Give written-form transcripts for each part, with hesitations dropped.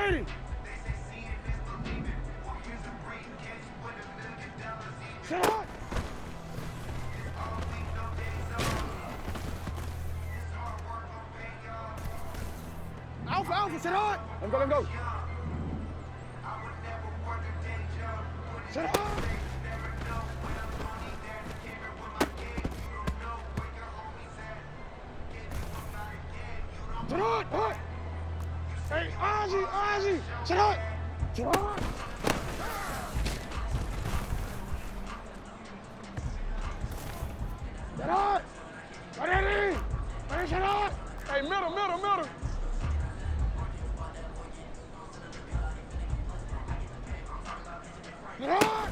180. Shut up. Alpha, sit on. Let go. Sit on. Sit on. Hey, Ozzy. Sit on. Sit on. Sit on. Ready, sit on. Hey, middle. Get on!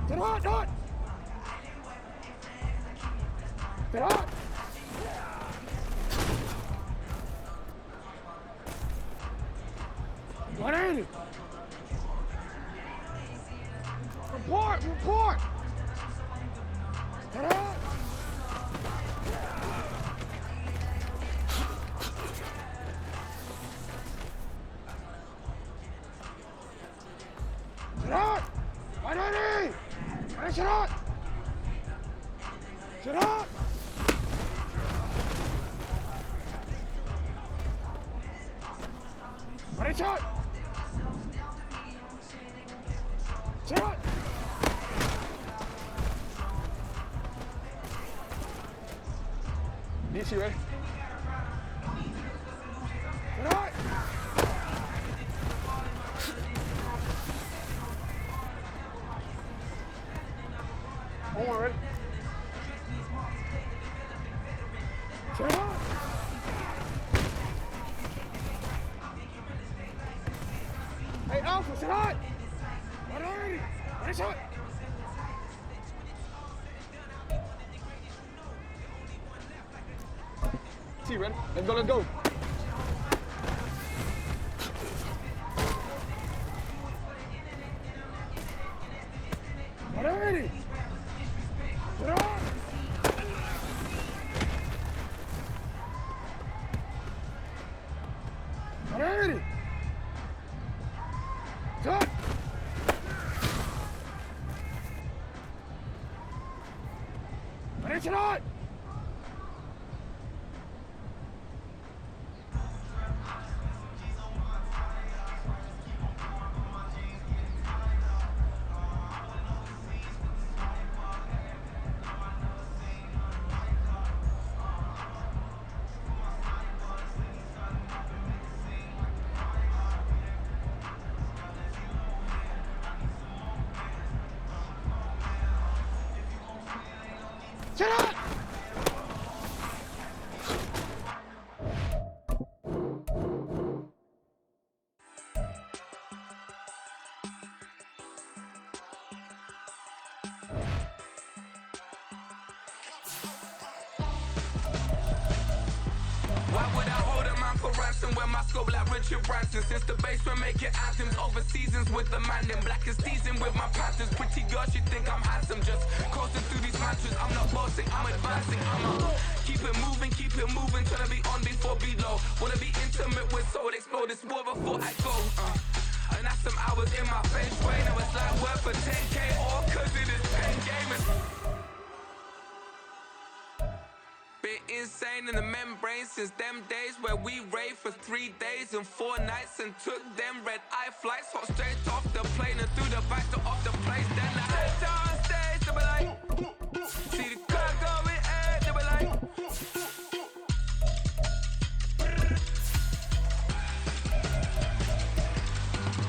Get on! Get on! 180! Report! Get on! Sit up! 180! Ready, sit up! Sit up! Ready, shot! Sit up! DC, ready? Sit up! Hold on, ready? Sit up! Hey, Alpha, sit up! 180! Ready, shot! T, ready? Let's go. 180! Get on! 180! Cut! Ready, sit on! Shut up! Why would I hold a man for ransom when my scope like Richard Branson? Since the basement making anthems over seasons with the man in black is seasoned with my panthers. Pretty girl, she think I'm handsome, just coasting through these mantras. I'm not bossing, I'm advancing. I'ma keep it moving, trying to be on before below. Wanna be intimate with soul, explode this war before I go. And that's some hours in my bench way. Now it's like work for 10K, all cause it is 10 gaming. Been insane in the membrane since them days where we raved for 3 days and 4 nights and took them red eye flights, hot straight off the plane and through the back door of the place. Then I head down stage, they were like, see the crowd going, they were like.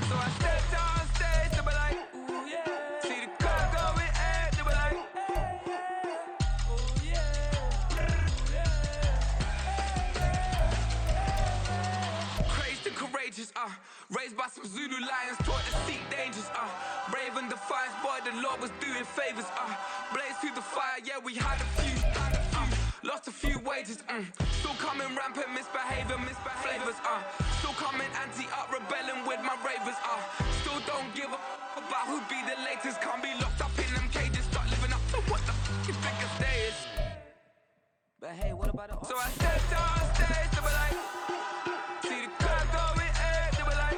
So I stepped on stage, they were like, ooh yeah. See the crowd going, they were like, ooh yeah. Crazed and courageous, raised by some Zulu lions, taught to seek dangers, brave and defiant, boy, the Lord was doing favors, blaze through the fire, yeah, we had a few, lost a few wages, still coming rampant, misbehavior, flavors, still coming anti-up, rebelling with my ravers, still don't give a about who be the latest, can't be locked up in them cages, start living up to what the f*** you think a day is. But hey, what So I stepped on stage, they were like, see the crowd going ape, they were like.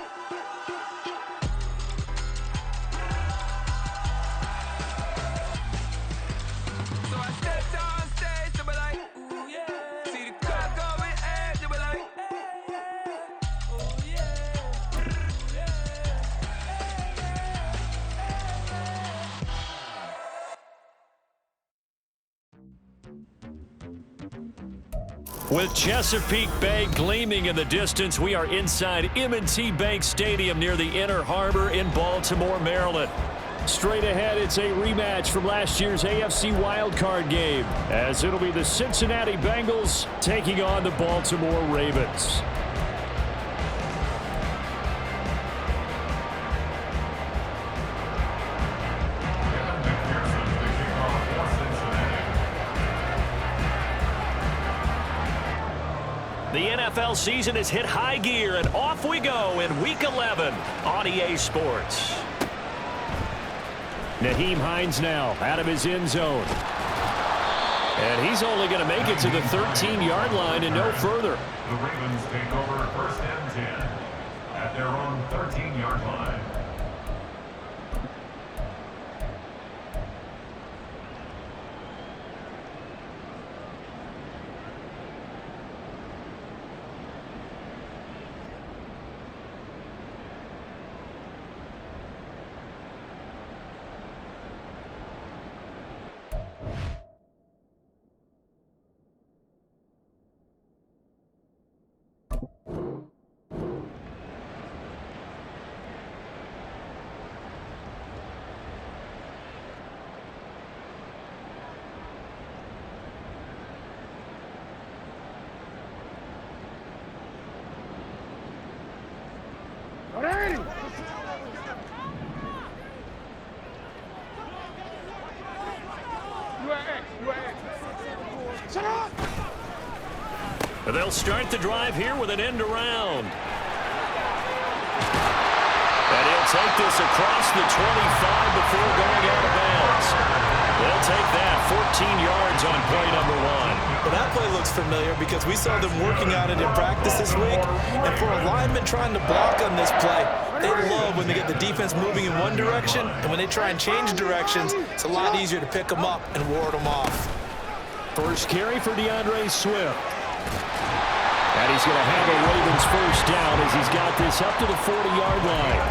So I stepped on stage, they were like, ooh yeah. See the crowd going ape, they were like, ooh yeah. With Chesapeake Bay gleaming in the distance, we are inside M&T Bank Stadium near the Inner Harbor in Baltimore, Maryland. Straight ahead, it's a rematch from last year's AFC wildcard game, as it'll be the Cincinnati Bengals taking on the Baltimore Ravens. The NFL season has hit high gear, and off we go in Week 11 on EA Sports. Nyheim Hines now out of his end zone. And he's only going to make it to the 13-yard line and no further. The Ravens take over first and 10 at their own 13-yard line. They'll start the drive here with an end around. And he'll take this across the 25 before going out of bounds. They'll take that 14 yards on play number 1. Well, that play looks familiar because we saw them working on it in practice this week. And for a lineman trying to block on this play, they love when they get the defense moving in one direction. And when they try and change directions, it's a lot easier to pick them up and ward them off. First carry for DeAndre Swift. And he's going to have a Ravens first down as he's got this up to the 40-yard line.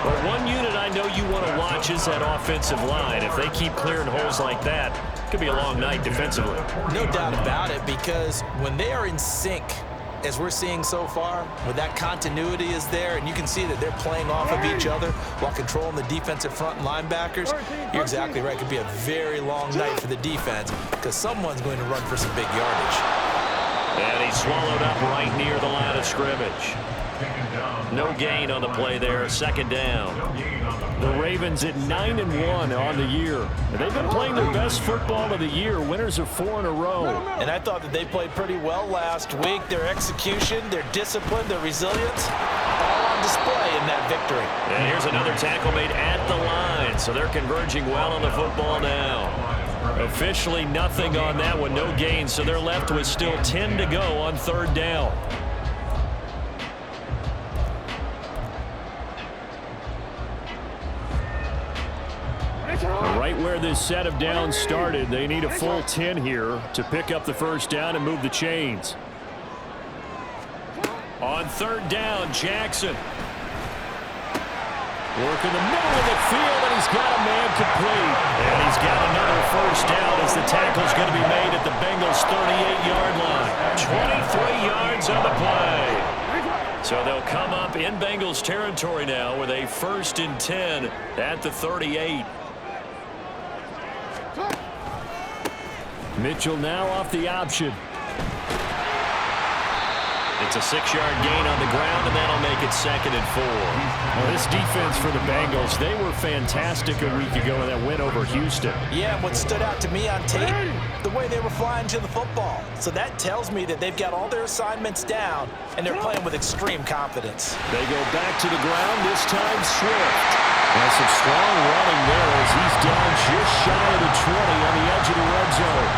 But one unit I know you want to watch is that offensive line. If they keep clearing holes like that, it could be a long night defensively. No doubt about it, because when they are in sync, as we're seeing so far, where that continuity is there, and you can see that they're playing off of each other while controlling the defensive front linebackers, you're exactly right. It could be a very long night for the defense because someone's going to run for some big yardage. And he's swallowed up right near the line of scrimmage. No gain on the play there, second down. The Ravens at 9-1 on the year. They've been playing their best football of the year, winners of 4 in a row. And I thought that they played pretty well last week. Their execution, their discipline, their resilience, all on display in that victory. And here's another tackle made at the line, so they're converging well on the football now. Officially nothing on that one, no gain, so they're left with still 10 to go on third down. Right where this set of downs started, they need a full 10 here to pick up the first down and move the chains. On third down, Jackson. Working the middle of the field, and he's got a man complete. And he's got another first down as the tackle's going to be made at the Bengals' 38-yard line. 23 yards on the play. So they'll come up in Bengals territory now with a 1st and 10 at the 38. Mitchell now off the option. It's a 6-yard gain on the ground, and that'll make it 2nd and 4. Well, this defense for the Bengals, they were fantastic a week ago in that win over Houston. Yeah, and what stood out to me on tape, the way they were flying to the football. So that tells me that they've got all their assignments down, and they're playing with extreme confidence. They go back to the ground, this time Swift. And some strong running there as he's down just shy of the 20 on the edge of the red zone.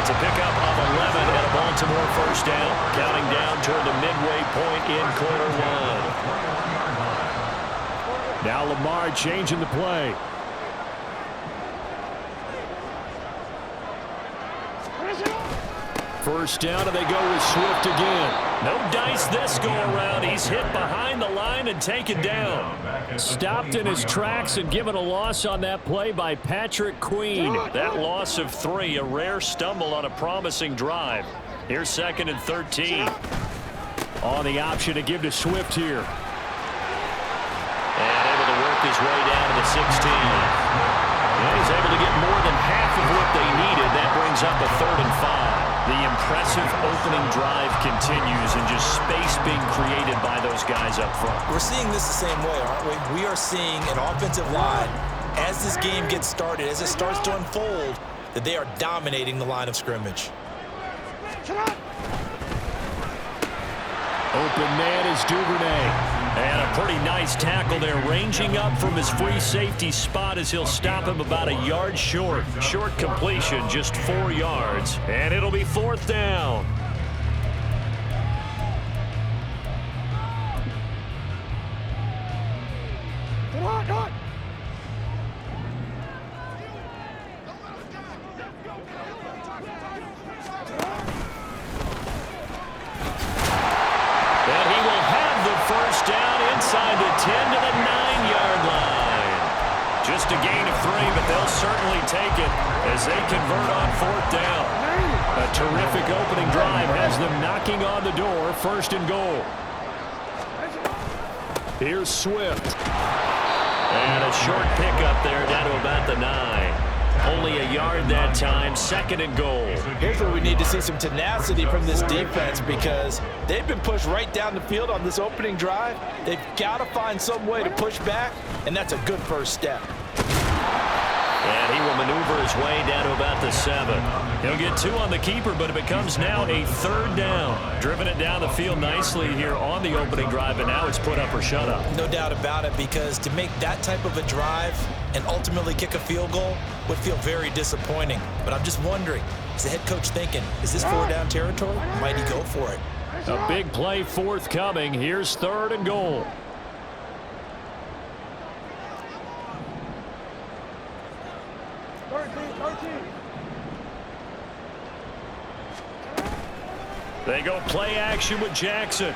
It's a pickup of 11 and a Baltimore first down. Counting down toward the midway point in quarter one. Now Lamar changing the play. First down, and they go with Swift again. No dice this go-around. He's hit behind the line and taken down. Stopped in his tracks and given a loss on that play by Patrick Queen. That loss of 3, a rare stumble on a promising drive. Here's 2nd and 13. On the option to give to Swift here. And able to work his way down to the 16. And he's able to get more than half of what they needed. That brings up a 3rd and 5. The impressive opening drive continues, and just space being created by those guys up front. We're seeing this the same way, aren't we? We are seeing an offensive line, as this game gets started, as it starts to unfold, that they are dominating the line of scrimmage. Open man is Duvernay. And a pretty nice tackle there, ranging up from his free safety spot as he'll stop him about a yard short. Short completion, just 4 yards, and it'll be 4th down. Inside the 10 to the 9-yard line. Just a gain of 3, but they'll certainly take it as they convert on 4th down. A terrific opening drive has them knocking on the door. 1st and goal. Here's Swift. And a short pickup there down to about the 9. Only a yard that time. 2nd and goal. Here's where we need to see some tenacity from this defense, because they've been pushed right down the field on this opening drive. They've got to find some way to push back, and that's a good first step. And he will maneuver his way down to about the 7. He'll get 2 on the keeper, but it becomes now a 3rd down. Driven it down the field nicely here on the opening drive, and now it's put up or shut up. No doubt about it, because to make that type of a drive and ultimately kick a field goal would feel very disappointing. But I'm just wondering, is the head coach thinking, is this 4-down territory? Might he go for it? A big play forthcoming. Here's 3rd and goal. They go play action with Jackson.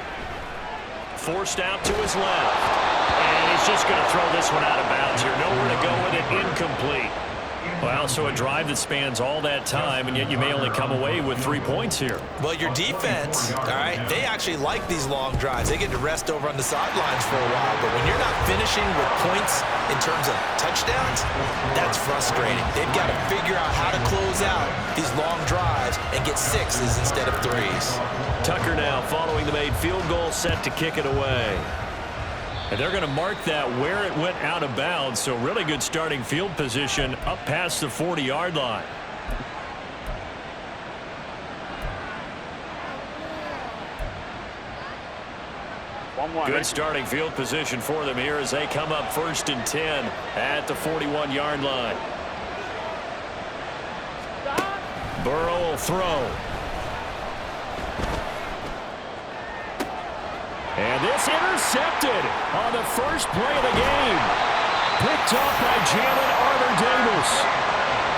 Forced out to his left. And he's just going to throw this one out of bounds here. Nowhere to go with it. Incomplete. Well, so a drive that spans all that time, and yet you may only come away with 3 points here. Well, your defense, all right, they actually like these long drives. They get to rest over on the sidelines for a while, but when you're not finishing with points in terms of touchdowns, that's frustrating. They've got to figure out how to close out these long drives and get 6s instead of 3s. Tucker now following the made field goal, set to kick it away. And they're going to mark that where it went out of bounds, so really good starting field position up past the 40-yard line. Good starting field position for them here as they come up 1st and 10 at the 41-yard line. Burrow will throw. And this intercepted on the first play of the game. Picked up by Jalen Armour-Davis.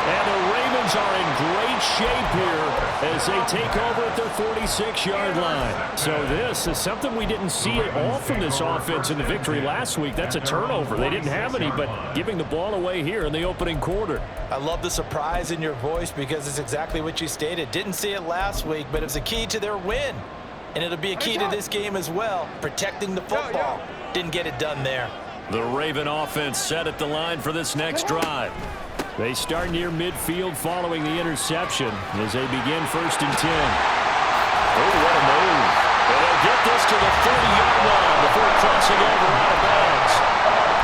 And the Ravens are in great shape here as they take over at their 46-yard line. So this is something we didn't see at all from this offense in the victory last week. That's a turnover. They didn't have any, but giving the ball away here in the opening quarter. I love the surprise in your voice because it's exactly what you stated. Didn't see it last week, but it was a key to their win. And it'll be a key to this game as well, protecting the football. Didn't get it done there. The Raven offense set at the line for this next drive. They start near midfield following the interception as they begin 1st and 10. Oh, what a move. And they'll get this to the 30-yard line before crossing over out of bounds.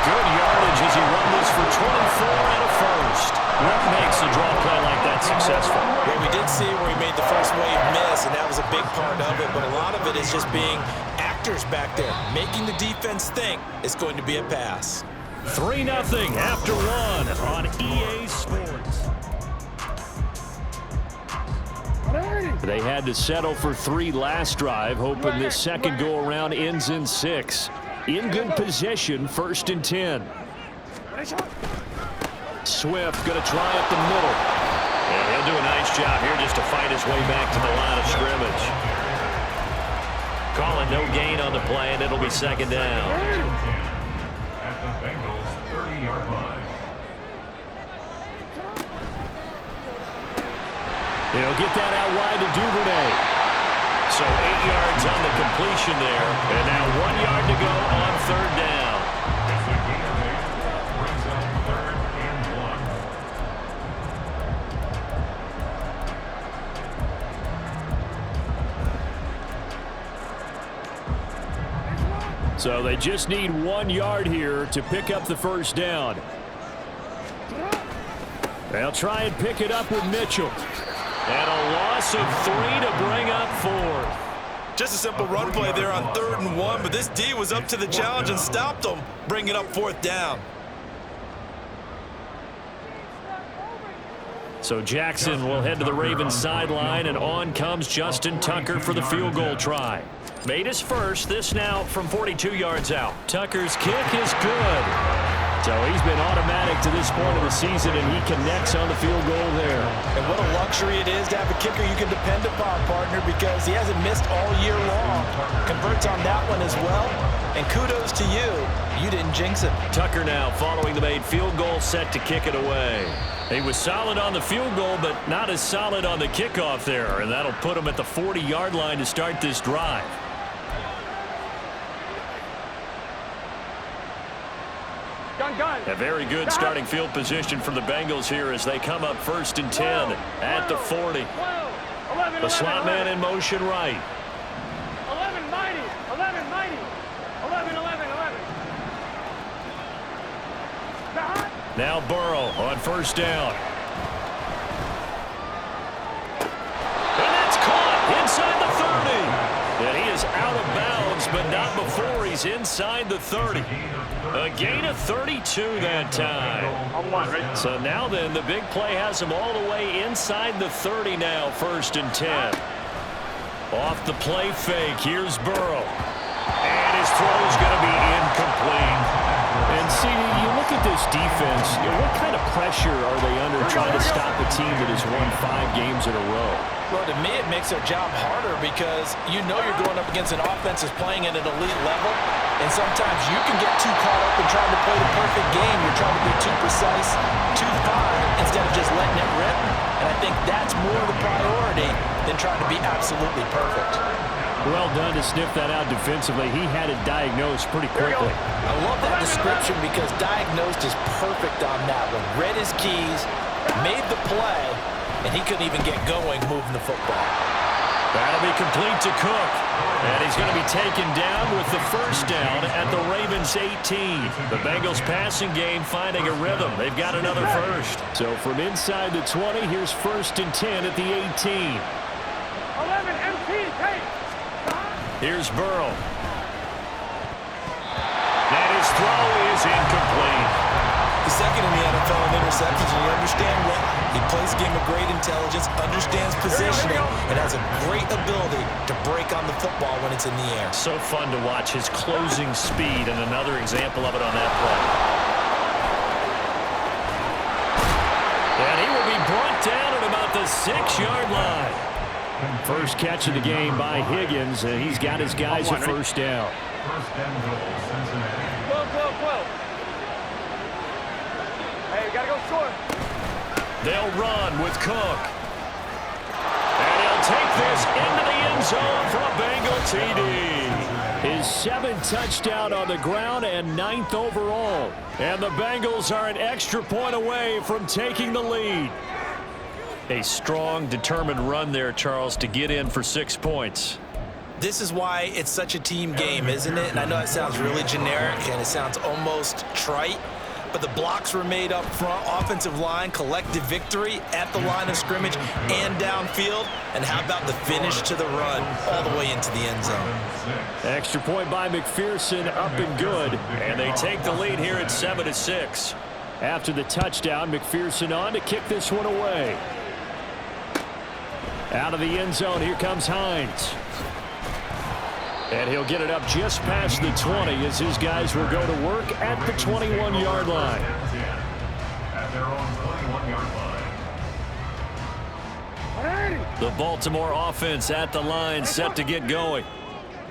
Good yardage as he run this for 24 and a first. What makes a draw play like that successful? Well, we did see where he made the first wave miss, and that was a big part of it. But a lot of it is just being actors back there, making the defense think it's going to be a pass. 3-0 after 1 on EA Sports. They had to settle for 3 last drive, hoping this second go-around ends in 6. In good position, 1st and 10. Swift going to try up the middle. And he'll do a nice job here just to fight his way back to the line of scrimmage. Call it no gain on the play, and it'll be 2nd down. At the Bengals 30-yard line. He'll get that out wide to Duvernay. So 8 yards on the completion there. And now 1 yard to go on 3rd down. As the gain of 8 brings up 3rd and 1. So they just need 1 yard here to pick up the 1st down. They'll try and pick it up with Mitchell. And a loss of 3 to bring up 4th. Just a simple run play there on 3rd and 1, but this D was up to the challenge and stopped them, bringing up 4th down. So Jackson will head to the Ravens sideline, and on comes Justin Tucker for the field goal try. Made his first, this now from 42 yards out. Tucker's kick is good. So he's been automatic to this point of the season, and he connects on the field goal there. And what a luxury it is to have a kicker you can depend upon, partner, because he hasn't missed all year long. Converts on that one as well. And kudos to you. You didn't jinx it. Tucker now following the made field goal, set to kick it away. He was solid on the field goal, but not as solid on the kickoff there, and that'll put him at the 40-yard line to start this drive. A very good starting field position for the Bengals here as they come up 1st and 10 at the 40. The slot man in motion right. 11, mighty. 11, mighty. 11, 11, 11. Now Burrow on 1st down. And that's caught inside the 30. And he is out of bounds, but not before he's inside the 30. A gain of 32 that time. So now then, the big play has him all the way inside the 30 now, 1st and 10. Off the play fake, here's Burrow. And his throw is going to be incomplete. And see, you look at this defense, what kind of pressure are they under trying to stop a team that has won 5 games in a row? Well, to me, it makes their job harder because you know you're going up against an offense that's playing at an elite level, and sometimes you can get too caught up in trying to play the perfect game. You're trying to be too precise, too fine, instead of just letting it rip. And I think that's more the priority than trying to be absolutely perfect. Well done to sniff that out defensively. He had it diagnosed pretty quickly. I love that description because diagnosed is perfect on that one. Read his keys, made the play, and he couldn't even get going moving the football. That'll be complete to Cook. And he's going to be taken down with the 1st down at the Ravens 18. The Bengals passing game finding a rhythm. They've got another first. So from inside the 20, here's 1st and 10 at the 18. 11, MP, take. Here's Burrow. And his throw is incomplete. He's second in the NFL in interceptions, and you understand why. He plays a game of great intelligence, understands positioning, and has a great ability to break on the football when it's in the air. So fun to watch his closing speed, and another example of it on that play. And he will be brought down at about the 6-yard line. First catch of the game by Higgins, and he's got his guys at 1st down. 1st and goal, Cincinnati. 12. Hey, we gotta go short. They'll run with Cook. And he'll take this into the end zone for a Bengal TD. His 7th touchdown on the ground and 9th overall. And the Bengals are an extra point away from taking the lead. A strong, determined run there, Charles, to get in for 6 points. This is why it's such a team game, isn't it? And I know it sounds really generic and it sounds almost trite, but the blocks were made up front, offensive line, collective victory at the line of scrimmage and downfield. And how about the finish to the run all the way into the end zone? Extra point by McPherson, up and good. And they take the lead here at 7-6. After the touchdown, McPherson on to kick this one away. Out of the end zone, here comes Hines. And he'll get it up just past the 20 as his guys will go to work at the 21-yard line. At their own 21-yard line. The Baltimore offense at the line, set to get going.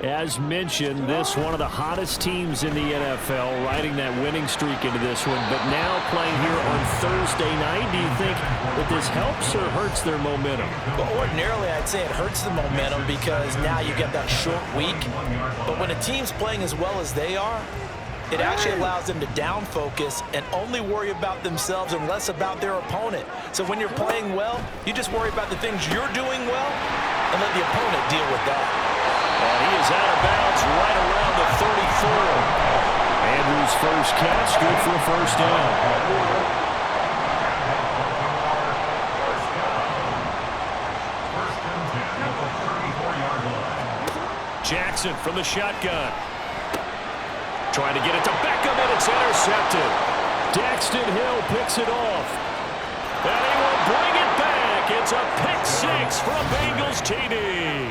As mentioned, this one of the hottest teams in the NFL, riding that winning streak into this one, but now playing here on Thursday night. Do you think that this helps or hurts their momentum? Well, ordinarily, I'd say it hurts the momentum because now you get that short week. But when a team's playing as well as they are, it actually allows them to down focus and only worry about themselves and less about their opponent. So when you're playing well, you just worry about the things you're doing well and let the opponent deal with that. And he is out of bounds right around the 34. Andrews' first catch, good for a first down. Jackson from the shotgun. Trying to get it to Beckham, and it's intercepted. Daxton Hill picks it off. And he will bring it back. It's a pick six for a Bengals TD.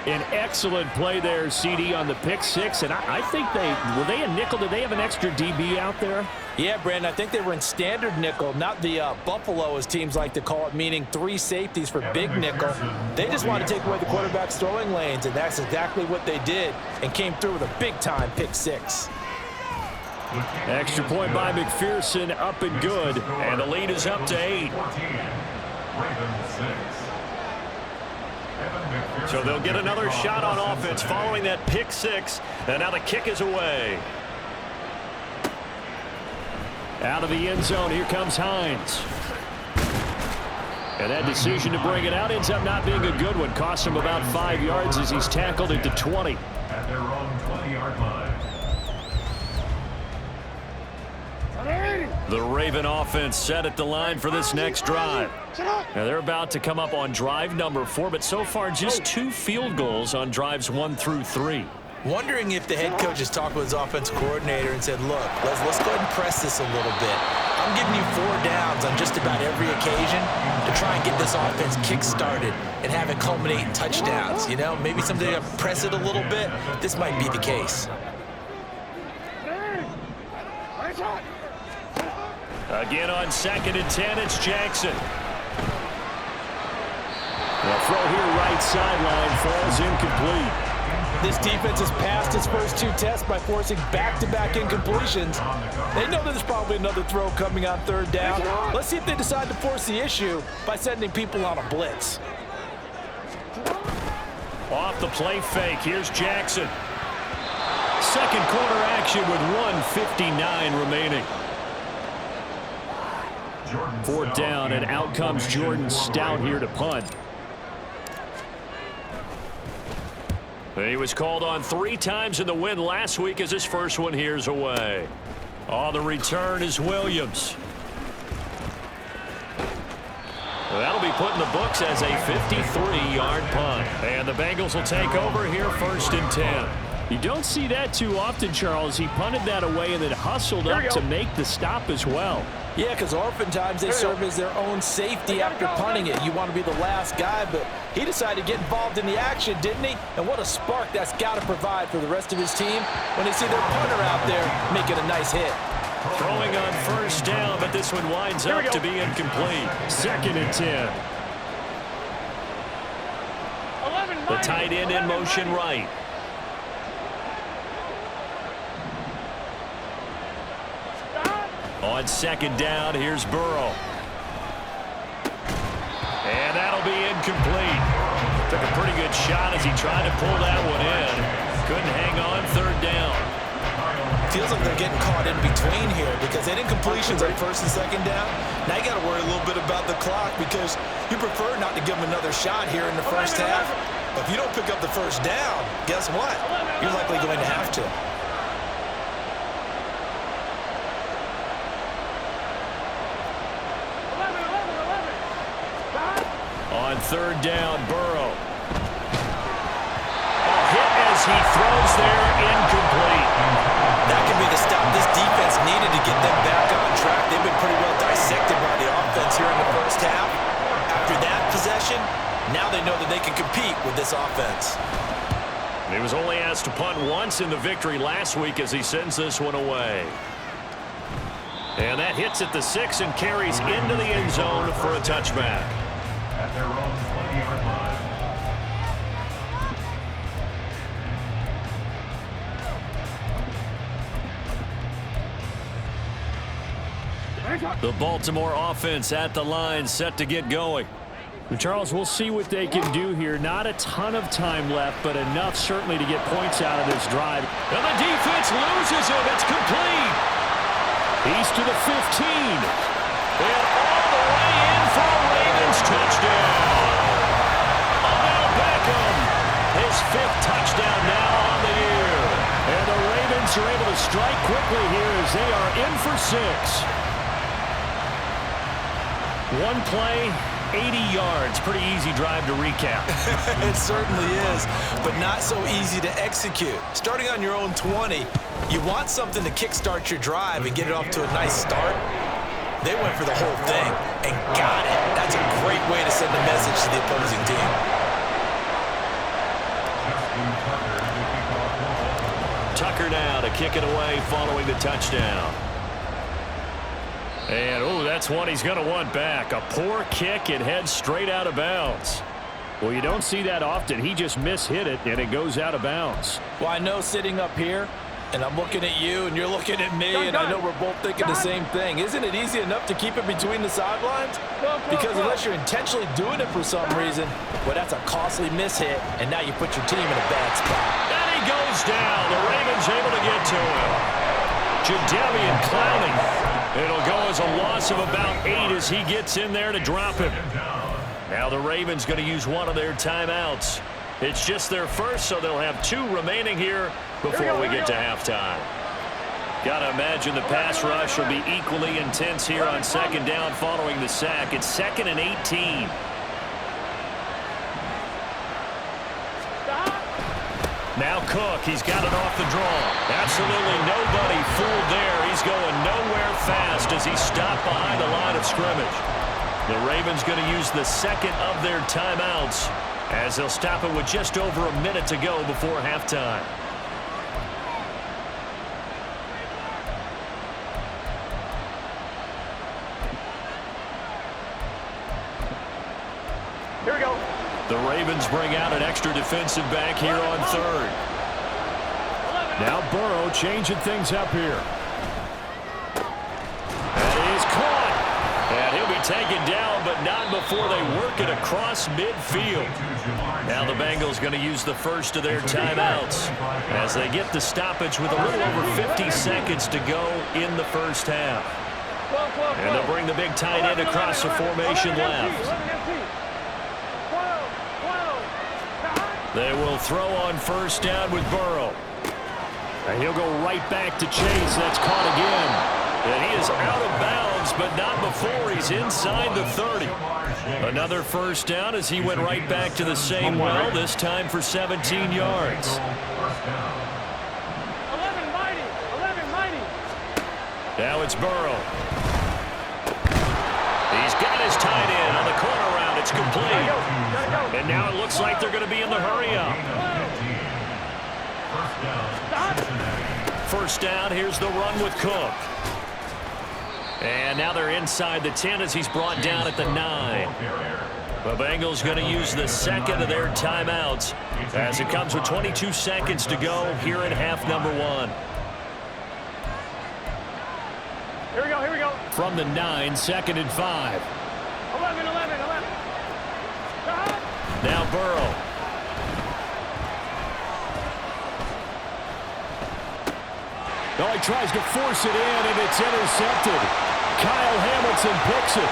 An excellent play there, CD, on the pick six. And I think were they a nickel? Did they have an extra DB out there? Yeah, Brandon, I think they were in standard nickel, not the Buffalo, as teams like to call it, meaning 3 safeties for big nickel. They just wanted to take away the quarterback's throwing lanes, and that's exactly what they did, and came through with a big-time pick six. Extra point by McPherson, up and good, and the lead is up to 8. So they'll get another shot on offense following that pick six, and now the kick is away. Out of the end zone, here comes Hines. And that decision to bring it out ends up not being a good one. Cost him about 5 yards as he's tackled into 20. At their own 20-yard line. The Raven offense set at the line for this next drive. Now they're about to come up on drive number 4, but so far just 2 field goals on drives 1 through 3. Wondering if the head coach has talked with his offense coordinator and said, look, let's go ahead and press this a little bit. I'm giving you 4 downs on just about every occasion to try and get this offense kick-started and have it culminate in touchdowns. You know, maybe someday to press it a little bit. This might be the case. Again on 2nd and 10, it's Jackson. The throw here right sideline falls incomplete. This defense has passed its first 2 tests by forcing back-to-back incompletions. They know there's probably another throw coming on 3rd down. Let's see if they decide to force the issue by sending people on a blitz. Off the play fake, here's Jackson. Second quarter action with 1:59 remaining. 4th down, and out comes Jordan Stout here to punt. He was called on 3 times in the win last week as his first one here's away. On the return is Williams. Well, that'll be put in the books as a 53-yard punt. And the Bengals will take over here 1st and 10. You don't see that too often, Charles. He punted that away and then hustled up to make the stop as well. Yeah, because oftentimes they serve as their own safety after punting it. You want to be the last guy, but he decided to get involved in the action, didn't he? And what a spark that's got to provide for the rest of his team when they see their punter out there making a nice hit. Throwing on 1st down, but this one winds up to be incomplete. 2nd and 10. The tight end in motion right. On 2nd down, here's Burrow. And that'll be incomplete. Took a pretty good shot as he tried to pull that one in. Couldn't hang on 3rd down. Feels like they're getting caught in between here because they had incompletions on 1st and 2nd down. Now you got to worry a little bit about the clock because you prefer not to give them another shot here in the first half. But if you don't pick up the 1st down, guess what? You're likely going to have to. On 3rd down, Burrow. A hit as he throws there, incomplete. That could be the stop this defense needed to get them back on track. They've been pretty well dissected by the offense here in the first half. after that possession, now they know that they can compete with this offense. He was only asked to punt once in the victory last week as he sends this one away. And that hits at the 6 and carries into the end zone for a touchback. At their own 20-yard line. The Baltimore offense at the line, set to get going. And Charles, we'll see what they can do here. Not a ton of time left, but enough certainly to get points out of this drive. And the defense loses him. It's complete. He's to the 15. And all the way in for a Ravens touchdown. Odell Beckham, his 5th touchdown now on the year. And the Ravens are able to strike quickly here as they are in for 6. One play, 80 yards. Pretty easy drive to recap. It certainly is, but not so easy to execute. Starting on your own 20, you want something to kickstart your drive and get it off to a nice start. They went for the whole thing and got it. That's a great way to send a message to the opposing team. Tucker now to kick it away following the touchdown. And, oh, that's one he's going to want back. A poor kick. It heads straight out of bounds. Well, you don't see that often. He just mishit it, and it goes out of bounds. Well, I know sitting up here, and I'm looking at you, and you're looking at me, and I know we're both thinking the same thing. Isn't it easy enough to keep it between the sidelines? Because unless you're intentionally doing it for some reason, well, that's a costly mishit, and now you put your team in a bad spot. And he goes down. The Ravens able to get to him. Jadeveon Clowney. It'll go as a loss of about 8 as he gets in there to drop him. Now the Ravens going to use one of their timeouts. It's just their first, so they'll have 2 remaining here before we get to halftime. Got to imagine the pass rush will be equally intense here on 2nd down following the sack. It's 2nd and 18. Now Cook, he's got it off the draw. Absolutely nobody fooled there. He's going nowhere fast as he's stopped behind the line of scrimmage. The Ravens going to use the 2nd of their timeouts as they'll stop it with just over a minute to go before halftime. Here we go. The Ravens bring out an extra defensive back here on 3rd. Now Burrow changing things up here. That is caught. And he'll be taken down, but not before they work it across midfield. Now the Bengals going to use the first of their timeouts as they get the stoppage with a little over 50 seconds to go in the first half. And they'll bring the big tight end across the formation left. They will throw on 1st down with Burrow. And he'll go right back to Chase. That's caught again. And he is out of bounds, but not before he's inside the 30. Another 1st down as he went right back to the same well, this time for 17 yards. 11 mighty. Now it's Burrow. He's got his tight end on the corner route. It's complete. And now it looks like they're going to be in the hurry-up. 1st down, here's the run with Cook. And now they're inside the 10 as he's brought down at the 9. The Bengals going to use the 2nd of their timeouts as it comes with 22 seconds to go here in half number 1. Here we go. From the 9, 2nd and 5. 11. Now Burrow. Now he tries to force it in, and it's intercepted. Kyle Hamilton picks it.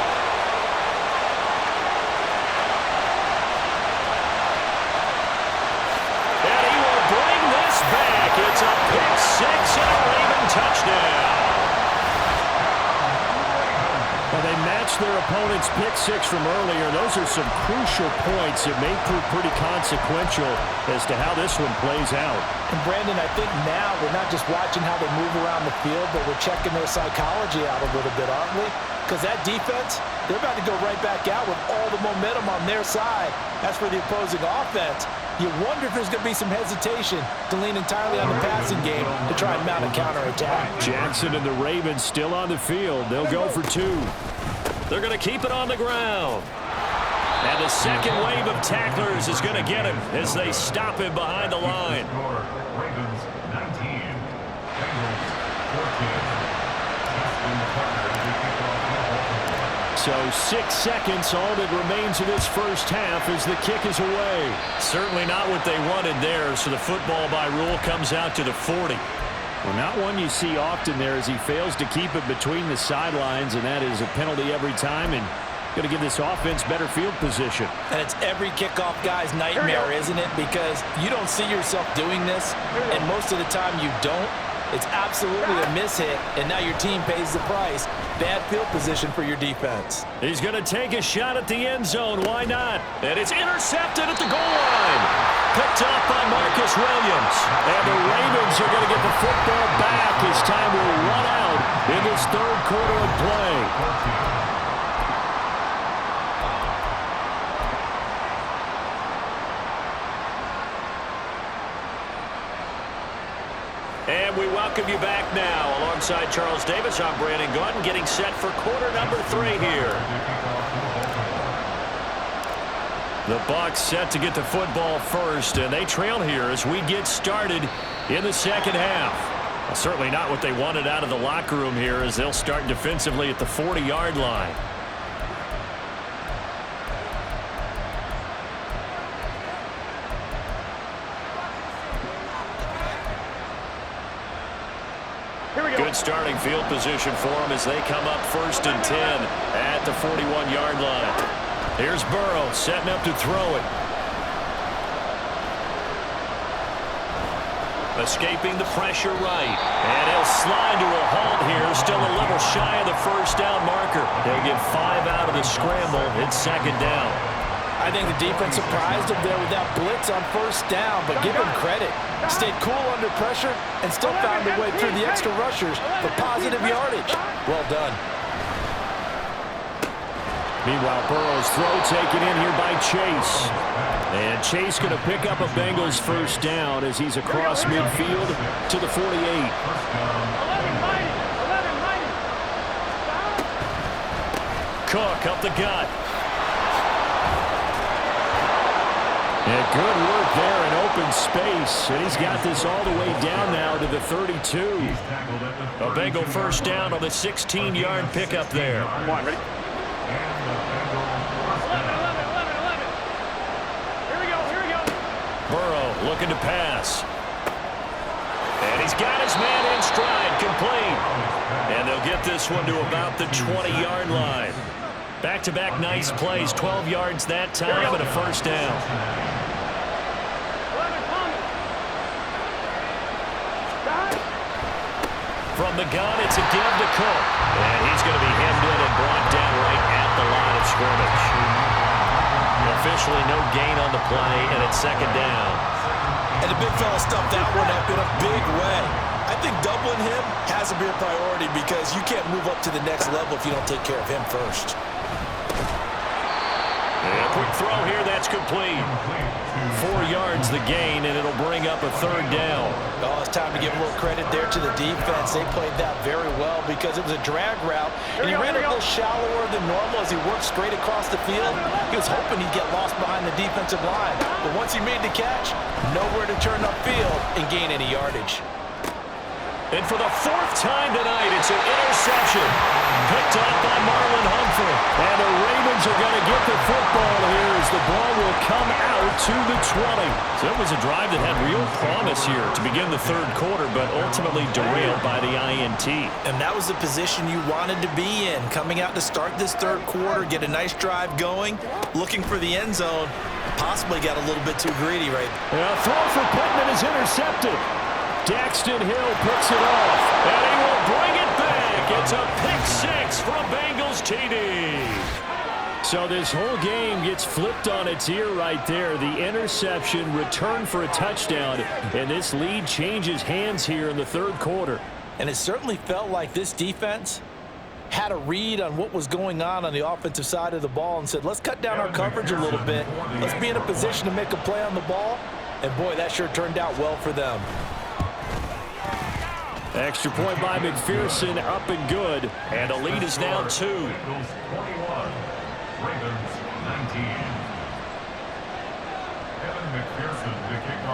And he will bring this back. It's a pick 6 and a Raven touchdown. Well, they matched their opponent's pick 6 from earlier. Those are some crucial points that may prove pretty consequential as to how this one plays out. And Brandon, I think now we're not just watching how they move around the field, but we're checking their psychology out a little bit, aren't we? because that defense, they're about to go right back out with all the momentum on their side. As for the opposing offense, you wonder if there's going to be some hesitation to lean entirely on the passing game to try and mount a counterattack. Jackson and the Ravens still on the field. They'll go for 2. They're going to keep it on the ground. And the second wave of tacklers is going to get him as they stop him behind the line. Ravens 19, Bengals 14. So 6 seconds, all that remains of this first half as the kick is away. Certainly not what they wanted there, so the football by rule comes out to the 40. Well, not one you see often there as he fails to keep it between the sidelines, and that is a penalty every time, and going to give this offense better field position. And it's every kickoff guy's nightmare, isn't it? Because you don't see yourself doing this, and most of the time you don't. It's absolutely a mishit, and now your team pays the price. Bad field position for your defense. He's going to take a shot at the end zone. Why not? And it's intercepted at the goal line. Picked off by Marcus Williams. And the Ravens are going to get the football back as time will run out in this third quarter of play. And we welcome you back now. Alongside Charles Davis, I'm Brandon Gunn, getting set for quarter number 3 here. The Bucs set to get the football first, and they trail here as we get started in the second half. Well, certainly not what they wanted out of the locker room here as they'll start defensively at the 40-yard line. Good starting field position for them as they come up 1st and 10 at the 41-yard line. Here's Burrow setting up to throw it. Escaping the pressure right. And he'll slide to a halt here. Still a little shy of the first down marker. They'll get 5 out of the scramble. It's 2nd down. I think the defense surprised him there with that blitz on 1st down, but give him credit. Stayed cool under pressure and still found a way through the extra rushers for positive yardage. Well done. Meanwhile, Burrow's throw taken in here by Chase. And Chase going to pick up a Bengals 1st down as he's across midfield to the 48. Cook up the gut. And good work there in open space. And he's got this all the way down now to the 32. A Bengal 1st down on the 16-yard pickup there. Come on, ready? Here we go. Burrow looking to pass. And he's got his man in stride, complete. And they'll get this one to about the 20-yard line. Back-to-back nice plays, 12 yards that time and a 1st down. From the gun, it's a give to Cook. And he's going to be hemmed in and brought down right at the line of scrimmage. Officially no gain on the play, and it's 2nd down. And the big fella stuffed that one up in a big way. I think doubling him has to be a priority because you can't move up to the next level if you don't take care of him first. And a quick throw here, that's complete. 4 yards the gain, and it'll bring up a 3rd down. Oh, it's time to give a little credit there to the defense. They played that very well because it was a drag route, and he ran a little shallower than normal as he worked straight across the field. He was hoping he'd get lost behind the defensive line, but once he made the catch, nowhere to turn upfield and gain any yardage. And for the 4th time tonight, it's an interception. Picked off by Marlon Humphrey. And the Ravens are going to get the football here as the ball will come out to the 20. So it was a drive that had real promise here to begin the 3rd quarter, but ultimately derailed by the INT. And that was the position you wanted to be in, coming out to start this 3rd quarter, get a nice drive going, looking for the end zone. Possibly got a little bit too greedy right there. A throw for Pittman is intercepted. Daxton Hill picks it off, and he will bring it back. It's a pick 6 from Bengals TD. So this whole game gets flipped on its ear right there. The interception, return for a touchdown, and this lead changes hands here in the 3rd quarter. And it certainly felt like this defense had a read on what was going on the offensive side of the ball and said, let's cut down our coverage a little bit. Let's be in a position to make a play on the ball. And, boy, that sure turned out well for them. Extra point by McPherson, up and good. And the lead is now 2. Bengals 21, Ravens 19.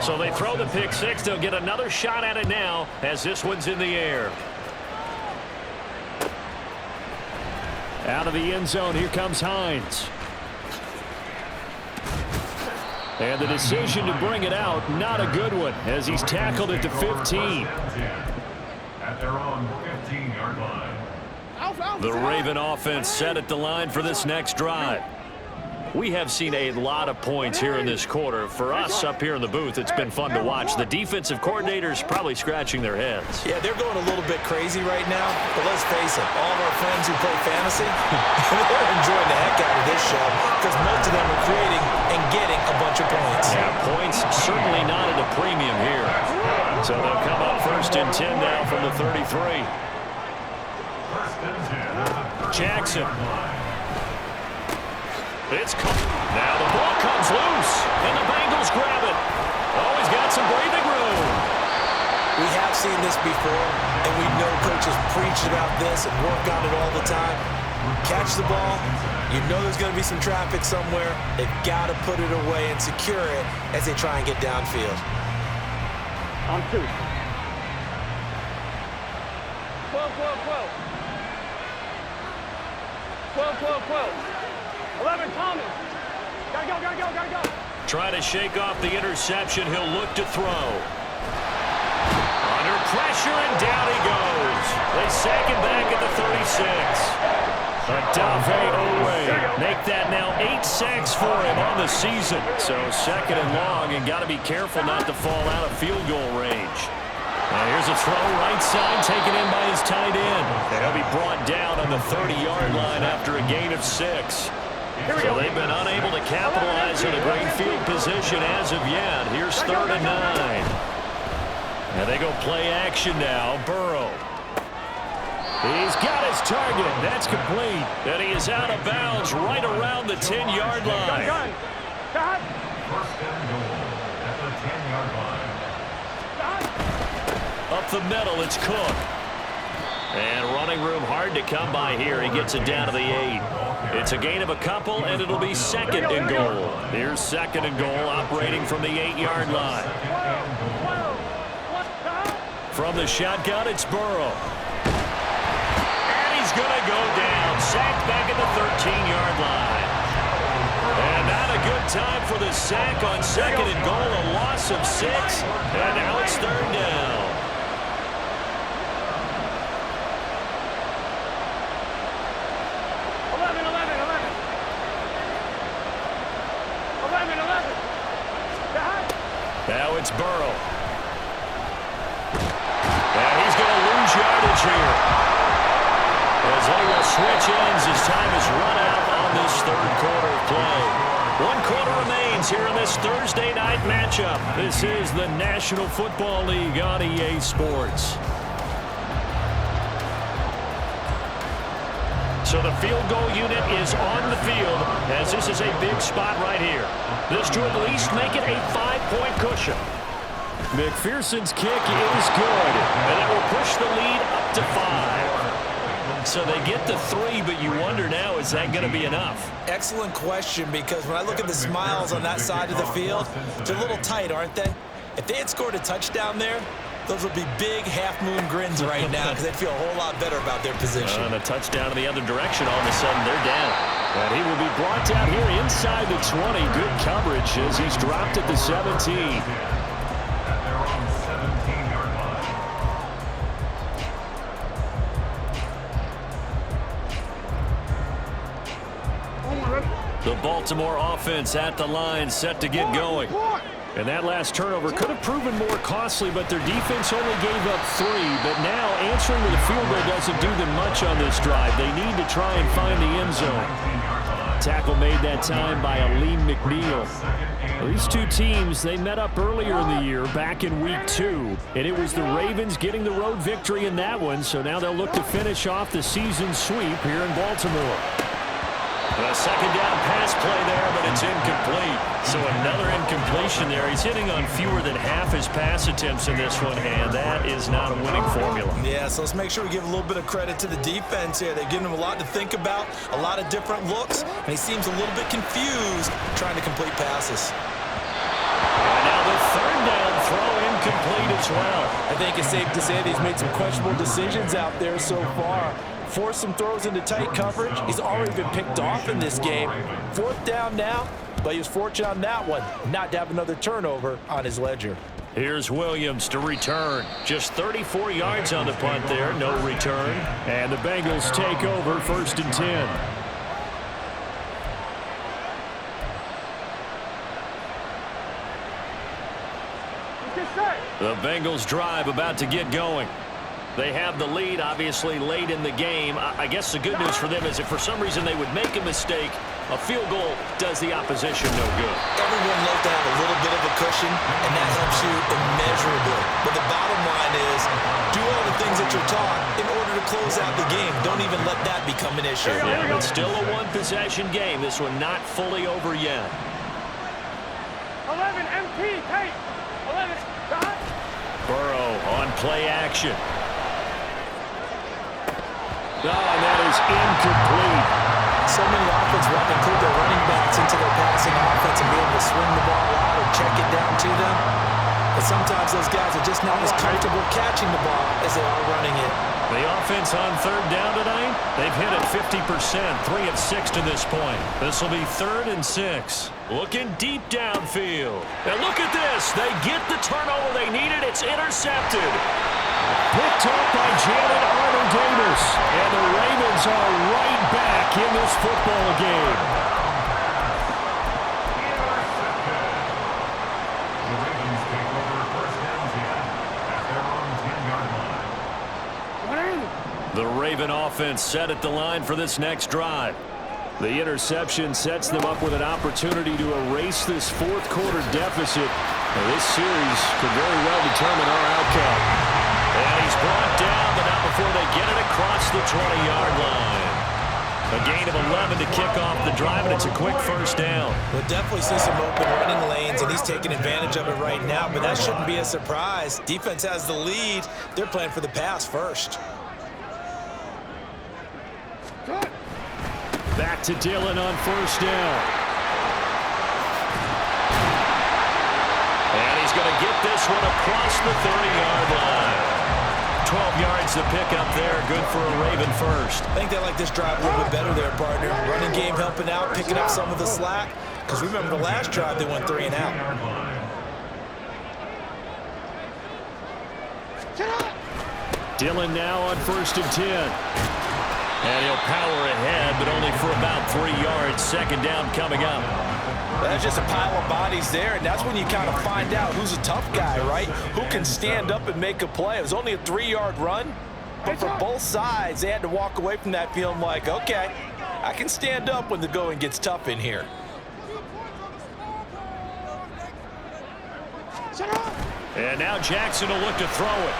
So they throw the pick six. They'll get another shot at it now as this one's in the air. Out of the end zone, here comes Hines. And the decision to bring it out, not a good one, as he's tackled at the 15. At their own 15-yard line. The Raven offense set at the line for this next drive. We have seen a lot of points here in this quarter. For us up here in the booth, it's been fun to watch. The defensive coordinators probably scratching their heads. Yeah, they're going a little bit crazy right now. But let's face it, all of our friends who play fantasy, they're enjoying the heck out of this show because most of them are creating and getting a bunch of points. Yeah, points certainly not at a premium here. So they'll come up 1st and 10 now from the 33. 1st and 10. Jackson. It's now the ball comes loose, and the Bengals grab it. Oh, he's got some breathing room. We have seen this before, and we know coaches preach about this and work on it all the time. Catch the ball. You know there's going to be some traffic somewhere. They've got to put it away and secure it as they try and get downfield. On 2. 12, 12, 12. 12, 12, 12. 11, Thomas. Gotta go, gotta go, gotta go. Try to shake off the interception. He'll look to throw. Under pressure, and down he goes. They sack him back at the 36. Adave Owe. Make that now 8 sacks for him on the season. So 2nd and long, and got to be careful not to fall out of field goal range. Now here's a throw right side taken in by his tight end. And he'll be brought down on the 30-yard line after a gain of 6. So they've been unable to capitalize on a great field position as of yet. Here's 3rd and 9. And they go play action now. Burrow. He's got his target. That's complete. And he is out of bounds right around the 10-yard line. 1st and goal at the 10-yard line. Up the middle, it's Cook. And running room hard to come by here. He gets it down to the 8. It's a gain of a couple, and it'll be 2nd and goal. Here's 2nd and goal, operating from the 8-yard line. From the shotgun, it's Burrow. And he's going to go down. Sacked back at the 13-yard line. And not a good time for the sack on 2nd and goal. A loss of 6. And now it's 3rd down. Now it's Burrow. And he's going to lose yardage here. As they will switch ends as time is run out on this 3rd quarter of play. 1 quarter remains here in this Thursday night matchup. This is the National Football League on EA Sports. So the field goal unit is on the field as this is a big spot right here. This to at least make it a 5-point cushion. McPherson's kick is good, and it will push the lead up to 5. So they get the 3, but you wonder now, is that going to be enough? Excellent question, because when I look at the smiles on that side of the field, they're a little tight, aren't they? If they had scored a touchdown there, those would be big half-moon grins right now because they'd feel a whole lot better about their position. And a touchdown in the other direction, all of a sudden they're down. And he will be brought down here inside the 20. Good coverage as he's dropped at the 17. At their own 17-yard line. The Baltimore offense at the line, set to get going. And that last turnover could have proven more costly, but their defense only gave up 3. But now answering to the field goal doesn't do them much on this drive. They need to try and find the end zone. 19-yard line. Tackle made that time by Aleem McNeil. These two teams, they met up earlier in the year, back in week 2, and it was the Ravens getting the road victory in that one, so now they'll look to finish off the season sweep here in Baltimore. A second down pass play there, but it's incomplete. So another incompletion there. He's hitting on fewer than half his pass attempts in this one, and that is not a winning formula. Yeah, so let's make sure we give a little bit of credit to the defense here. They're giving him a lot to think about, a lot of different looks, and he seems a little bit confused trying to complete passes. And now the third down throw incomplete as well. I think it's safe to say that he's made some questionable decisions out there so far. Forced some throws into tight coverage. He's already been picked off in this game. 4th down now, but he was fortunate on that one not to have another turnover on his ledger. Here's Williams to return. Just 34 yards on the punt there, no return. And the Bengals take over 1st and 10. The Bengals drive about to get going. They have the lead, obviously, late in the game. I guess the good news for them is if for some reason they would make a mistake, a field goal does the opposition no good. Everyone loves to have a little bit of a cushion, and that helps you immeasurably. But the bottom line is, do all the things that you're taught in order to close out the game. Don't even let that become an issue. Yeah, it's still a one-possession game. This one not fully over yet. 11, MP, tape. 11, Burrow on play action. Oh, and that is incomplete. So many offenses want to include their running backs into their passing offense and be able to swing the ball out or check it down to them. But sometimes those guys are just not as comfortable catching the ball as they are running it. The offense on 3rd down tonight, they've hit it 50%, 3 of 6 to this point. This will be 3rd and 6. Looking deep downfield. And look at this. They get the turnover they needed. It's intercepted. Picked up by Janet Armour-Davis. And the Ravens are right back in this football game. The Ravens take over 1st and 10 at their own 10-yard line. The Raven offense set at the line for this next drive. The interception sets them up with an opportunity to erase this 4th quarter deficit. Now, this series could very well determine our outcome. And he's brought down, but not before they get it across the 20-yard line. A gain of 11 to kick off the drive, and it's a quick 1st down. We'll definitely see some open running lanes, and he's taking advantage of it right now, but that shouldn't be a surprise. Defense has the lead. They're playing for the pass first. Back to Dillon on 1st down. And he's going to get this one across the 30-yard line. 12 yards to pick up there. Good for a Raven first. I think they like this drive a little bit better there, partner. Running game helping out, picking up some of the slack. Because remember the last drive, they went 3 and out. Dillon now on 1st and 10. And he'll power ahead, but only for about 3 yards. 2nd down coming up. That's just a pile of bodies there, and that's when you kind of find out who's a tough guy, right? Who can stand up and make a play. It was only a 3-yard run, but for both sides, they had to walk away from that feeling like, okay, I can stand up when the going gets tough in here. And now Jackson will look to throw it.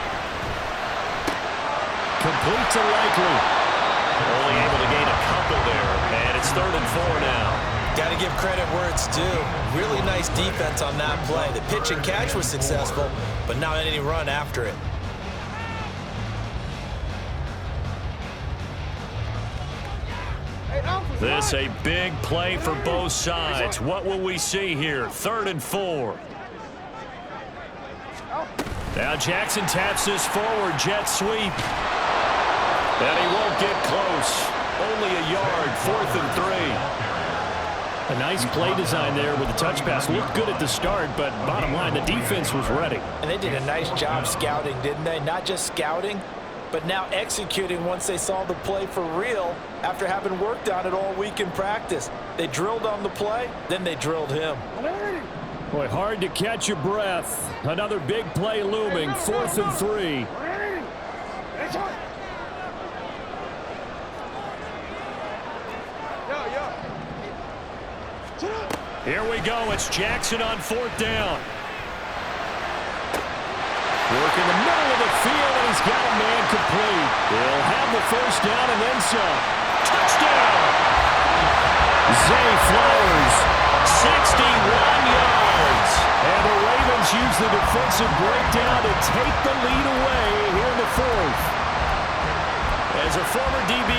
Complete to Likely. Only able to gain a couple there, and it's 3rd and 4 now. Got to give credit where it's due. Really nice defense on that play. The pitch and catch was successful, but not any run after it. This a big play for both sides. What will we see here? 3rd and 4. Now Jackson taps this forward, jet sweep. And he won't get close. Only a yard, 4th and 3. A nice play design there with the touch pass. Looked good at the start, but bottom line, the defense was ready. And they did a nice job scouting, didn't they? Not just scouting, but now executing once they saw the play for real after having worked on it all week in practice. They drilled on the play, then they drilled him. Boy, hard to catch your breath. Another big play looming, 4th and 3. Here we go. It's Jackson on 4th down. Work in the middle of the field, and he's got a man complete. He'll have the 1st down and then some. Touchdown! Zay Flowers, 61 yards. And the Ravens use the defensive breakdown to take the lead away here in the 4th. As a former DB,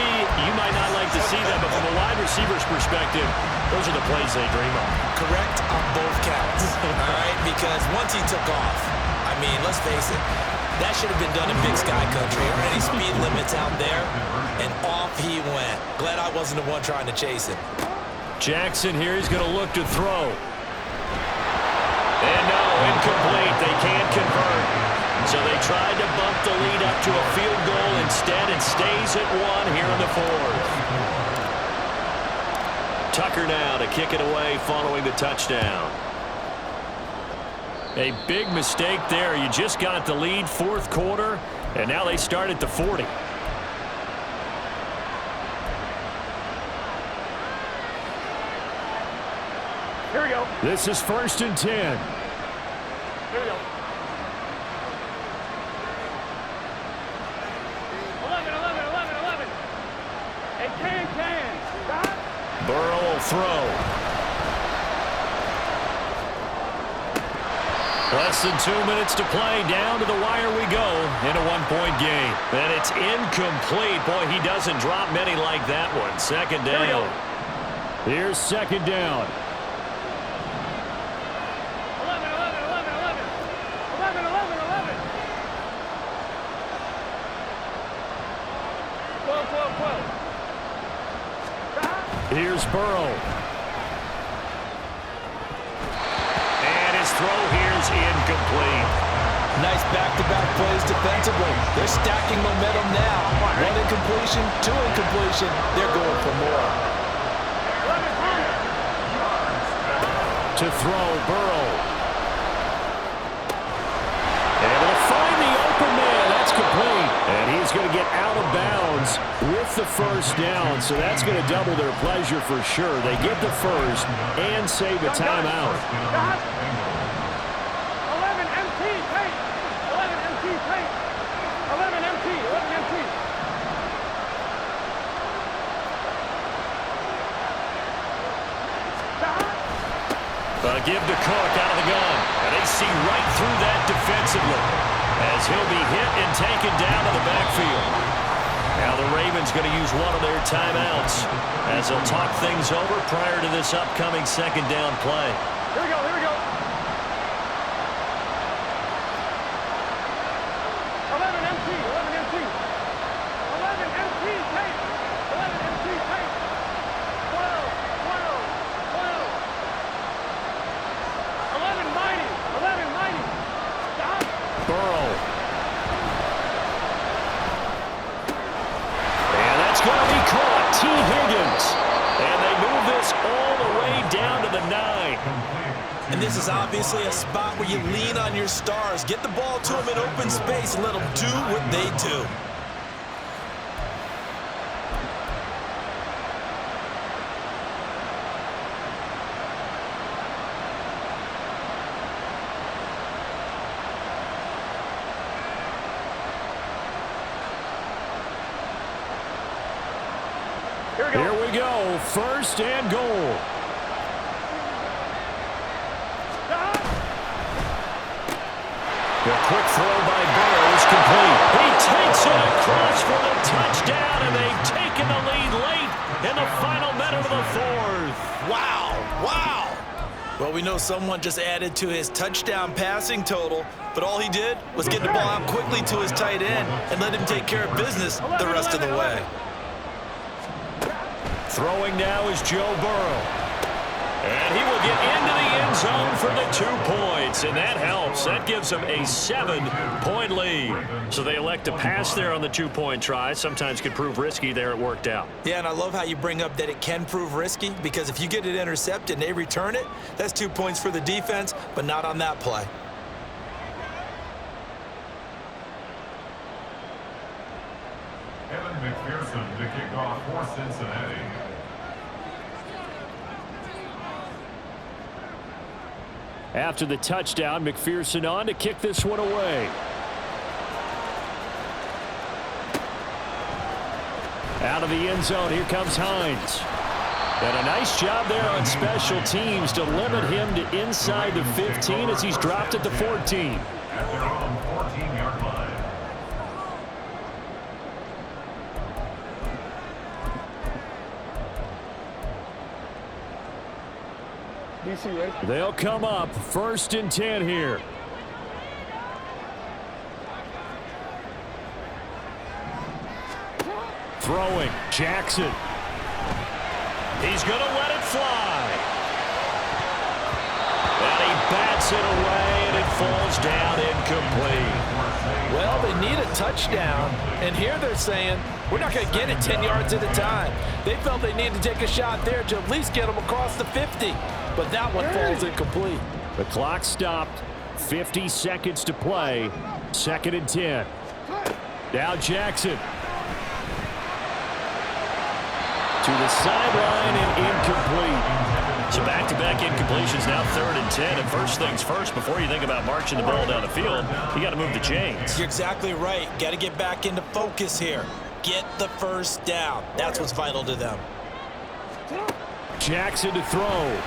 you might not like to see that, but from a wide receiver's perspective, those are the plays they dream of. Correct on both counts, all right? Because once he took off, I mean, let's face it, that should have been done in Big Sky Country. Already speed limits out there, and off he went. Glad I wasn't the one trying to chase him. Jackson here, he's going to look to throw. And no, incomplete. They can't convert. So they tried to bump the lead up to a field goal. Instead, it stays at 1 here in the 4th. Tucker now to kick it away following the touchdown. A big mistake there. You just got the lead 4th quarter, and now they start at the 40. Here we go. This is 1st and 10. Here we go. 11. And can. Stop. Burrow will throw. Less than 2 minutes to play. Down to the wire we go in a 1-point game. And it's incomplete. Boy, he doesn't drop many like that one. 2nd down. Here's 2nd down. 12. Here's Burrow. And his throw here is incomplete. Nice back-to-back plays defensively. They're stacking momentum now. 1 incompletion, 2 incompletion. They're going for more. To throw, Burrow. Able to find the open man. That's complete. And he's going to get out of bounds with the 1st down. So that's going to double their pleasure for sure. They get the 1st and save a timeout. 11 MT, take. 11 MT, take. 11 MT. Give to Cook out of the gun. And they see right through that defensively as he'll be hit and taken down to the backfield. Now the Ravens going to use one of their timeouts as they'll talk things over prior to this upcoming 2nd down play. Here we go. 11 MT. 11 MT, take. 11 MT, take. 12. 11 mighty. Stop. Burrow. And that's going to be caught. T. Higgins. And they move this all the way down to the 9. And this is obviously a spot where you lean on your stars. Get the ball to them in open space and let them do what they do. Here we go. 1st and goal. The quick throw by Burrow is complete. He takes it across for the touchdown, and they've taken the lead late in the final minute of the 4th. Wow. Well, we know someone just added to his touchdown passing total, but all he did was get the ball out quickly to his tight end and let him take care of business the rest of the way. Throwing now is Joe Burrow. And he will get into the end zone for the 2 points, and that helps. That gives them a 7-point lead. So they elect to pass there on the 2-point try. Sometimes could prove risky there. It worked out. Yeah, and I love how you bring up that it can prove risky, because if you get it intercepted and they return it, that's 2 points for the defense, but not on that play. Evan McPherson to kick off for Cincinnati. After the touchdown, McPherson on to kick this one away. Out of the end zone, here comes Hines. And a nice job there on special teams to limit him to inside the 15 as he's dropped at the 14. At their own 14-yard line. DC, right? They'll come up 1st and 10 here. Throwing, Jackson. He's going to let it fly. And he bats it away, and it falls down incomplete. Well, they need a touchdown, and here they're saying, we're not going to get it 10 yards at a time. They felt they needed to take a shot there to at least get them across the 50, but that one falls incomplete. The clock stopped, 50 seconds to play, 2nd and 10. Now Jackson. To the sideline and incomplete. So back-to-back incompletions, now 3rd and 10. And first things first, before you think about marching the ball down the field, you got to move the chains. You're exactly right. Got to get back into focus here. Get the first down. That's what's vital to them. Jackson to throw.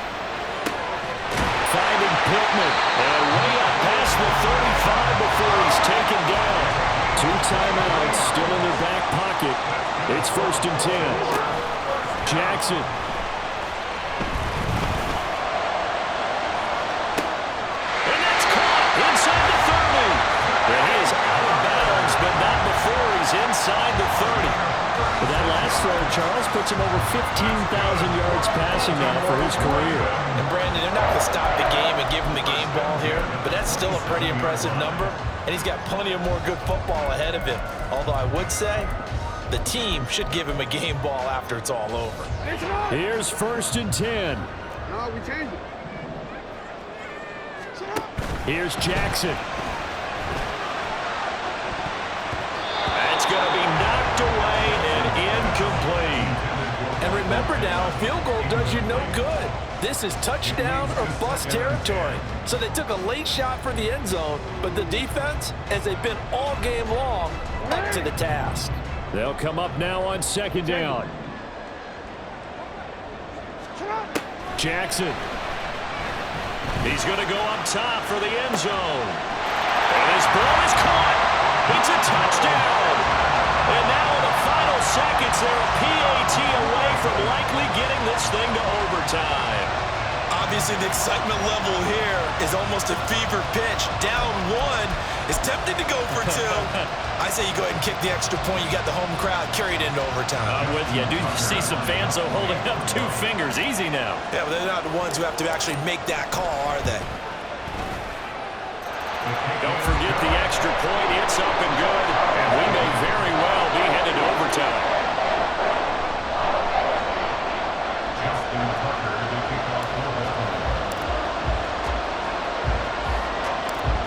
Finding Pittman. And way up past the 35 before he's taken down. 2 timeouts still in their back pocket. It's 1st and 10. Jackson. And that's caught inside the 30. And he is out of bounds, but not before he's inside the 30. But that last throw, Charles, puts him over 15,000 yards passing now for his career. And Brandon, they're not going to stop the game and give him the game ball here, but that's still a pretty impressive number, and he's got plenty of more good football ahead of him. Although I would say the team should give him a game ball after it's all over. Here's 1st and 10. No, we changed it. Here's Jackson. That's going to be knocked away and incomplete. And remember now, field goal does you no good. This is touchdown or bust territory. So they took a late shot for the end zone, but the defense, as they've been all game long, up to the task. They'll come up now on 2nd down. Jackson. He's going to go up top for the end zone. And his ball is caught. It's a touchdown. And now in the final seconds, they're a PAT away from likely getting this thing to overtime. Obviously, the excitement level here is almost a fever pitch. Down 1 is tempted to go for 2. I say you go ahead and kick the extra point. You got the home crowd carried into overtime. I'm with you. Do you see some fans though holding up 2 fingers? Easy now. Yeah, but they're not the ones who have to actually make that call, are they? Don't forget the extra point. It's up and good. And we may very well be headed to overtime.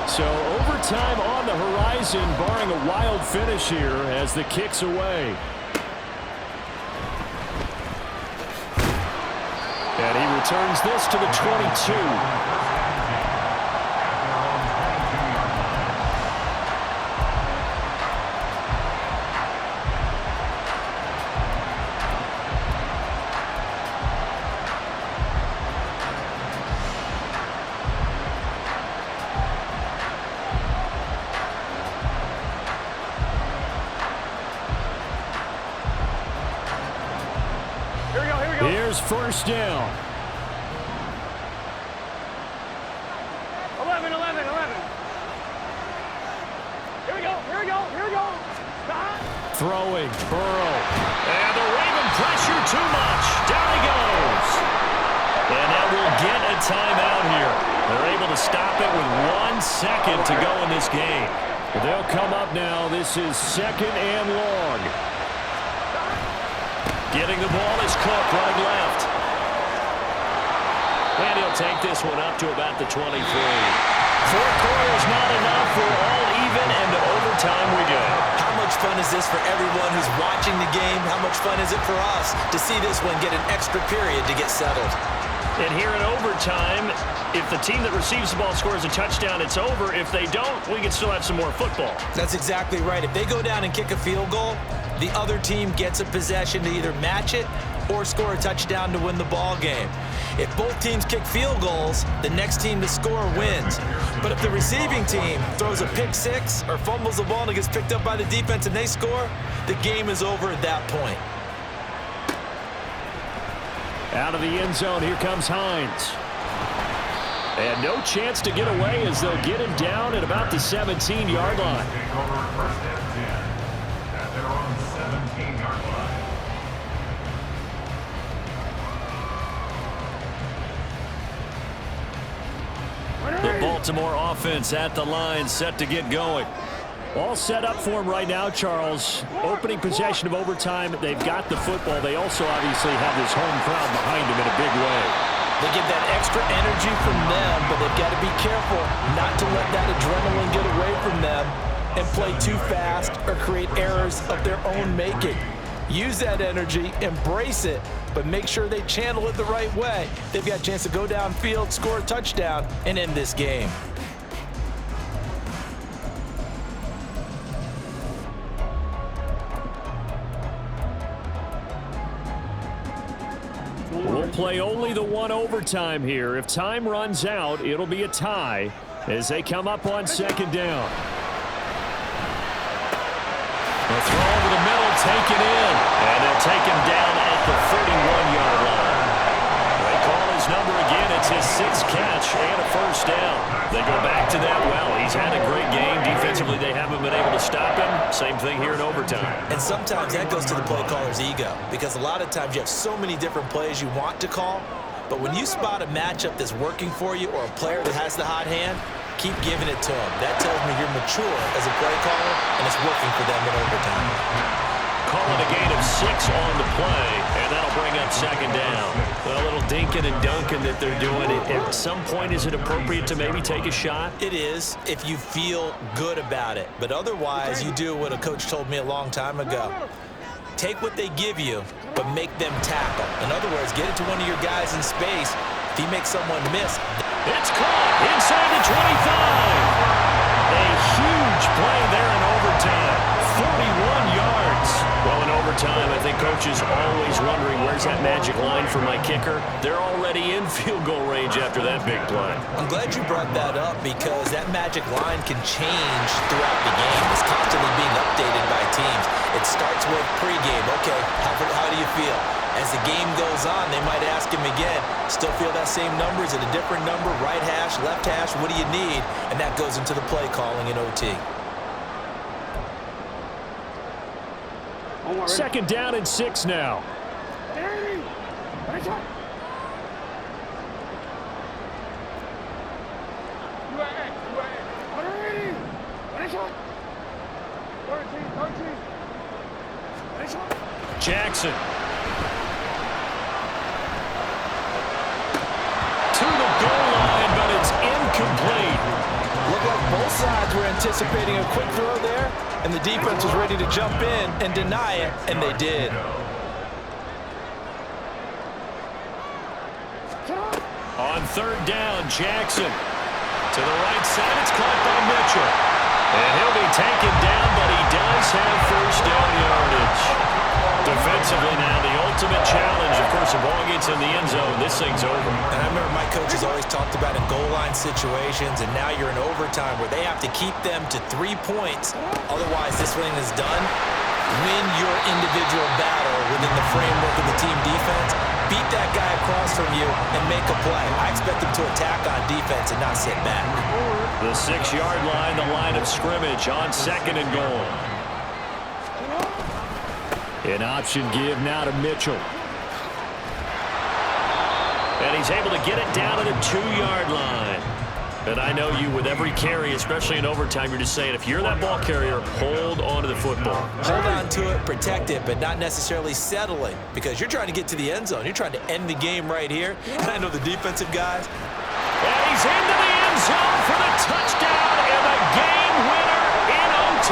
So overtime on the horizon, barring a wild finish here as the kick's away. And he returns this to the 22. Here's 1st down. 11. Here we go. Throwing, Burrow. And the Raven pressure too much. Down he goes. And that will get a timeout here. They're able to stop it with 1 second to go in this game. They'll come up now. This is 2nd and long. Getting the ball is Cook, right left. And he'll take this one up to about the 23. 4 quarters not enough. We're all even, and to overtime we go. How much fun is this for everyone who's watching the game? How much fun is it for us to see this one get an extra period to get settled? And here in overtime, if the team that receives the ball scores a touchdown, it's over. If they don't, we can still have some more football. That's exactly right. If they go down and kick a field goal, the other team gets a possession to either match it or score a touchdown to win the ball game. If both teams kick field goals, the next team to score wins. But if the receiving team throws a pick six or fumbles the ball and it gets picked up by the defense and they score, the game is over at that point. Out of the end zone, here comes Hines. And no chance to get away as they'll get him down at about the 17-yard line. Take over first and 10 at their own 17-yard line. The Baltimore offense at the line, set to get going. All set up for him right now, Charles. Opening possession of overtime. They've got the football. They also obviously have this home crowd behind them in a big way. They get that extra energy from them, but they've got to be careful not to let that adrenaline get away from them and play too fast or create errors of their own making. Use that energy, embrace it, but make sure they channel it the right way. They've got a chance to go downfield, score a touchdown, and end this game. We'll play only the one overtime here. If time runs out, it'll be a tie as they come up on second down. The throw over the middle, taken in, and they'll take him down at the 31-yard line. They call his number again. It's his sixth catch and a first down. They go back to that well. He's had a great game. Defensively, they haven't been able to stop him. Same thing here in overtime. And sometimes that goes to the play caller's ego, because a lot of times you have so many different plays you want to call, but when you spot a matchup that's working for you or a player that has the hot hand, keep giving it to them. That tells me you're mature as a play caller, and it's working for them in overtime. Calling a gain of 6 on the play, and that'll bring up second down. A little dinking and dunking that they're doing. At some point, is it appropriate to maybe take a shot? It is, if you feel good about it. But otherwise, you do what a coach told me a long time ago. Take what they give you, but make them tackle. In other words, get it to one of your guys in space. If he makes someone miss. It's caught inside the 25. A huge play there in overtime. 41 yards. Well, in overtime, I think Coach is always wondering where's that magic line for my kicker. They're already in field goal range after that big play. I'm glad you brought that up, because that magic line can change throughout the game. It's constantly being updated by teams. It starts with pregame. Okay, how do you feel? As the game goes on, they might ask him again, still feel that same number? Is it a different number? Right hash, left hash, what do you need? And that goes into the play calling in OT. Second down and 6 now. Jackson. To the goal line, but it's incomplete. Looked like both sides were anticipating a quick throw there, and the defense was ready to jump in and deny it, and they did. On third down, Jackson. To the right side, it's caught by Mitchell. And he'll be taken down, but he does have first down yardage. Defensively now, the ultimate challenge. Of course, the ball gets in the end zone. This thing's over. And I remember my coaches always talked about in goal line situations, and now you're in overtime where they have to keep them to 3 points. Otherwise, this thing is done. Win your individual battle within the framework of the team defense. Beat that guy across from you and make a play. I expect them to attack on defense and not sit back. The 6-yard line, the line of scrimmage on second and goal. An option give now to Mitchell. And he's able to get it down to the 2-yard line. And I know you, with every carry, especially in overtime, you're just saying, if you're that ball carrier, hold on to the football. Hold on to it, protect it, but not necessarily settling, because you're trying to get to the end zone. You're trying to end the game right here. And I know the defensive guys. And he's into the end zone for the touchdown and the game winner in OT.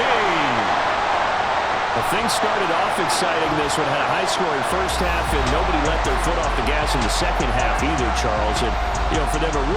A things started off exciting. This one had a high-scoring first half, and nobody let their foot off the gas in the second half either, Charles. And, for them to really